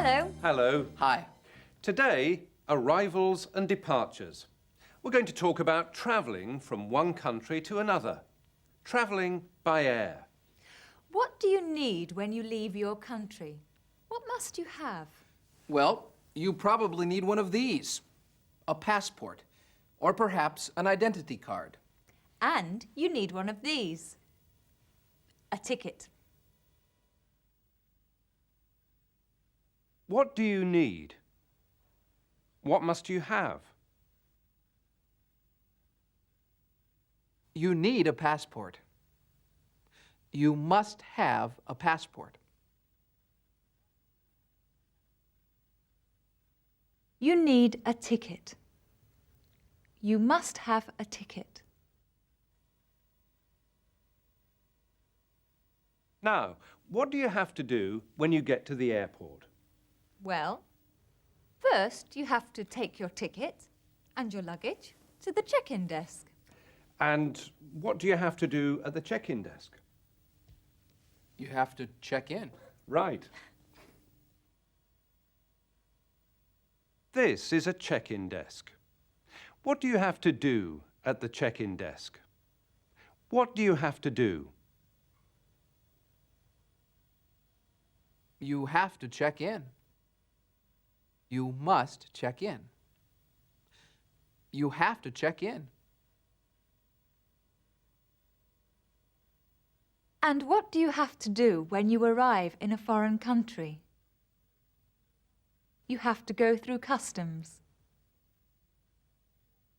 Hello. Hello. Hi. Today, arrivals and departures. We're going to talk about travelling from one country to another. Travelling by air. What do you need when you leave your country? What must you have? Well, you probably need one of these. A passport. Or perhaps an identity card. And you need one of these. A ticket. What do you need? What must you have? You need a passport. You must have a passport. You need a ticket. You must have a ticket. Now, what do you have to do when you get to the airport? Well, first you have to take your ticket and your luggage to the check-in desk. And what do you have to do at the check-in desk? You have to check in. Right. This is a check-in desk. What do you have to do at the check-in desk? What do you have to do? You have to check in. You must check in. You have to check in. And what do you have to do when you arrive in a foreign country? You have to go through customs.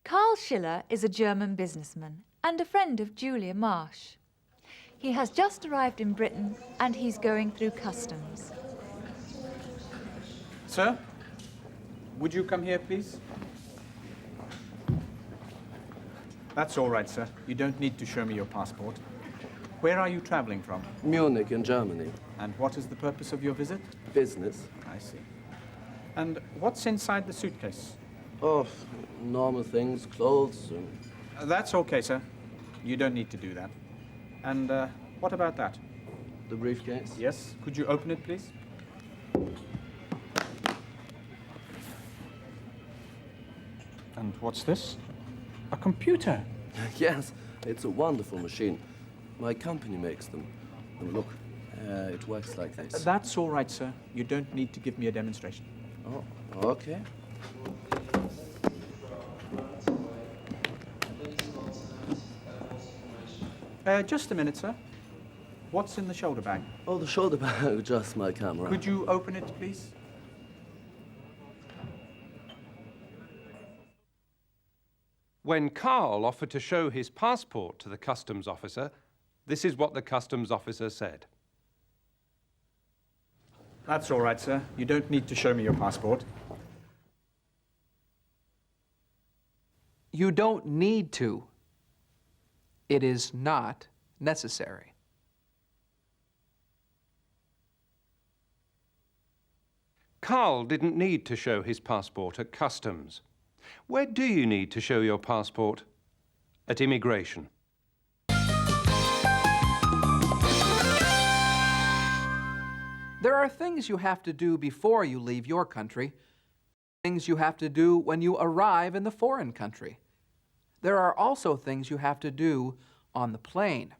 Carl Schiller is a German businessman and a friend of Julia Marsh. He has just arrived in Britain and he's going through customs. Sir, would you come here, please? That's all right, sir. You don't need to show me your passport. Where are you traveling from? Munich in Germany. And what is the purpose of your visit? Business. I see. And what's inside the suitcase? Oh, normal things, clothes. That's okay, sir. You don't need to do that. And what about that? The briefcase. Yes? Could you open it, please? And what's this? A computer. Yes, it's a wonderful machine. My company makes them. And look, it works like this. That's all right, sir. You don't need to give me a demonstration. Oh, okay. Just a minute, sir. What's in the shoulder bag? Oh, the shoulder bag, just my camera. Could you open it, please? When Carl offered to show his passport to the customs officer, this is what the customs officer said. That's all right, sir. You don't need to show me your passport. You don't need to. It is not necessary. Carl didn't need to show his passport at customs. Where do you need to show your passport? At immigration. There are things you have to do before you leave your country, things you have to do when you arrive in the foreign country. There are also things you have to do on the plane.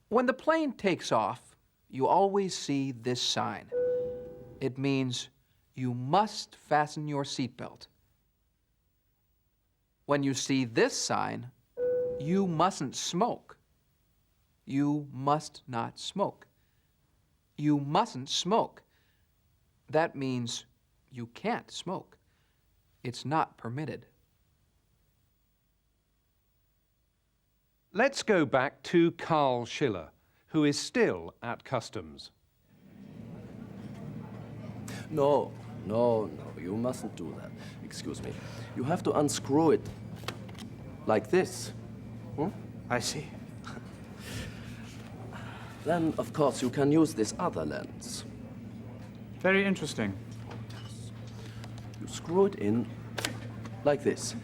When the plane takes off, you always see this sign. It means you must fasten your seatbelt. When you see this sign, you mustn't smoke. You must not smoke. You mustn't smoke. That means you can't smoke. It's not permitted. Let's go back to Carl Schiller, who is still at customs. No, you mustn't do that. Excuse me. You have to unscrew it like this. I see. Then, of course, you can use this other lens. Very interesting. You screw it in like this.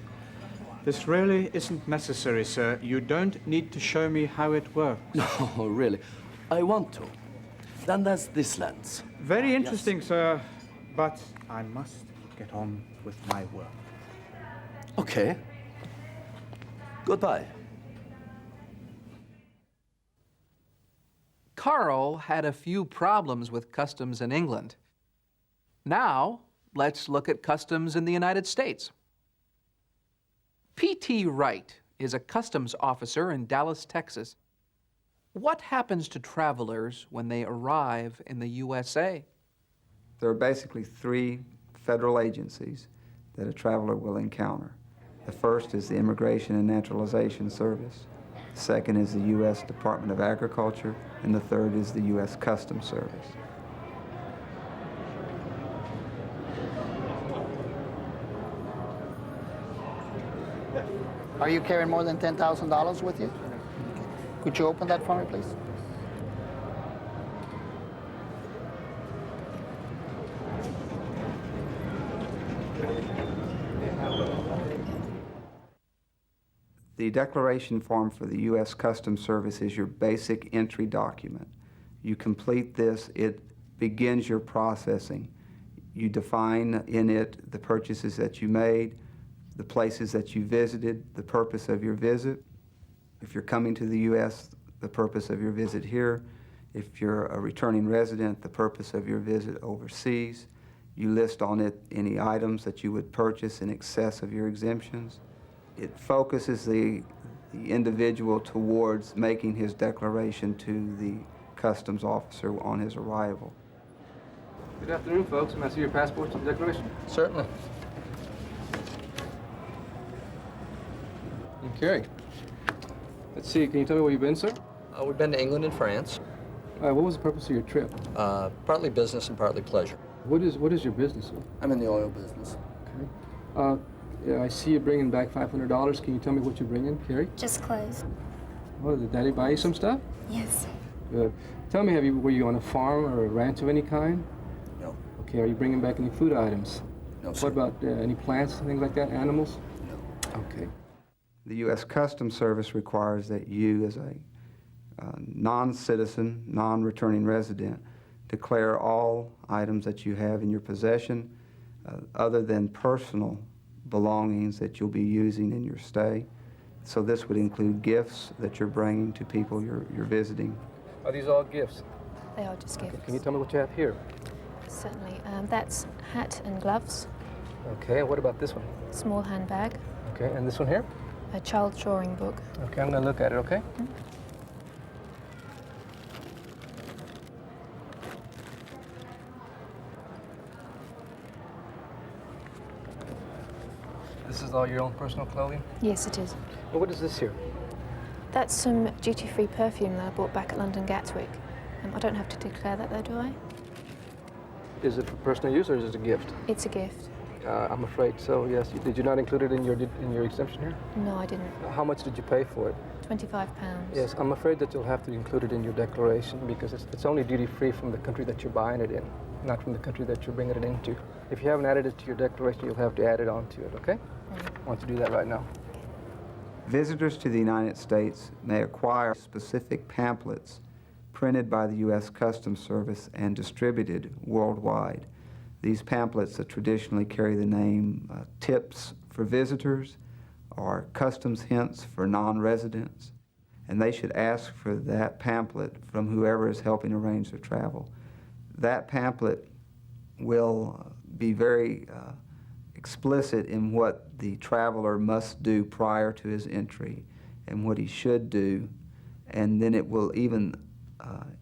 This really isn't necessary, sir. You don't need to show me how it works. No, really. I want to. Then there's this lens. Very interesting, sir, but I must get on with my work. Okay. Goodbye. Carl had a few problems with customs in England. Now, let's look at customs in the United States. P.T. Wright is a customs officer in Dallas, Texas. What happens to travelers when they arrive in the USA? There are basically three federal agencies that a traveler will encounter. The first is the Immigration and Naturalization Service. The second is the U.S. Department of Agriculture, and the third is the U.S. Customs Service. Are you carrying more than $10,000 with you? Could you open that for me, please? The declaration form for the U.S. Customs Service is your basic entry document. You complete this, it begins your processing. You define in it the purchases that you made, the places that you visited, the purpose of your visit. If you're coming to the U.S., the purpose of your visit here. If you're a returning resident, the purpose of your visit overseas. You list on it any items that you would purchase in excess of your exemptions. It focuses the individual towards making his declaration to the customs officer on his arrival. Good afternoon, folks. May I see your passports and declaration? Certainly. Okay. Let's see. Can you tell me where you've been, sir? We've been to England and France, What was the purpose of your trip? partly business and partly pleasure. What is your business, sir? I'm in the oil business. Okay. Yeah, I see you bringing back $500. Can you tell me what you're bringing, Carrie? Just clothes. Oh, did Daddy buy you some stuff? Yes. Good. Tell me, were you on a farm or a ranch of any kind? No. Okay, are you bringing back any food items? No, sir. What about any plants, things like that, animals? No. Okay. The U.S. Customs Service requires that you, as a non-citizen, non-returning resident, declare all items that you have in your possession other than personal belongings that you'll be using in your stay. So this would include gifts that you're bringing to people you're visiting. Are these all gifts? They are just gifts. Can you tell me what you have here? Certainly. That's hat and gloves, Okay, and what about this one? small handbag, Okay, and this one here? a child drawing book. Okay, I'm gonna look at it, okay? This is all your own personal clothing? Yes, it is. Well, what is this here? That's some duty-free perfume that I bought back at London Gatwick. I don't have to declare that though, do I? Is it for personal use or is it a gift? It's a gift. I'm afraid so, yes. Did you not include it in your exemption here? No, I didn't. How much did you pay for it? £25. Yes, I'm afraid that you'll have to include it in your declaration because it's only duty-free from the country that you're buying it in, not from the country that you're bringing it into. If you haven't added it to your declaration, you'll have to add it onto it, okay? I want to do that right now. Visitors to the United States may acquire specific pamphlets printed by the U.S. Customs Service and distributed worldwide. These pamphlets traditionally carry the name Tips for Visitors or Customs Hints for Non-Residents, and they should ask for that pamphlet from whoever is helping arrange their travel. That pamphlet will be very explicit in what the traveler must do prior to his entry and what he should do, and then it will even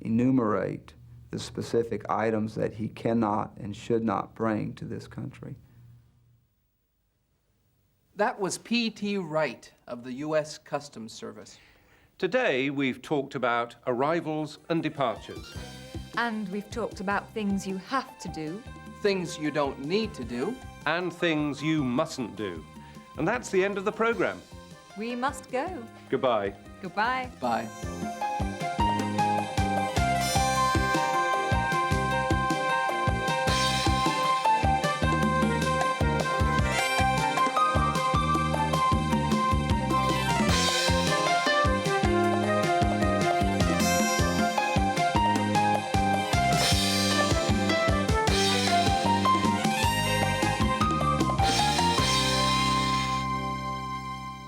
enumerate the specific items that he cannot and should not bring to this country. That was P.T. Wright of the U.S. Customs Service. Today we've talked about arrivals and departures. And we've talked about things you have to do. Things you don't need to do. And things you mustn't do. And that's the end of the program. We must go. Goodbye. Goodbye. Bye.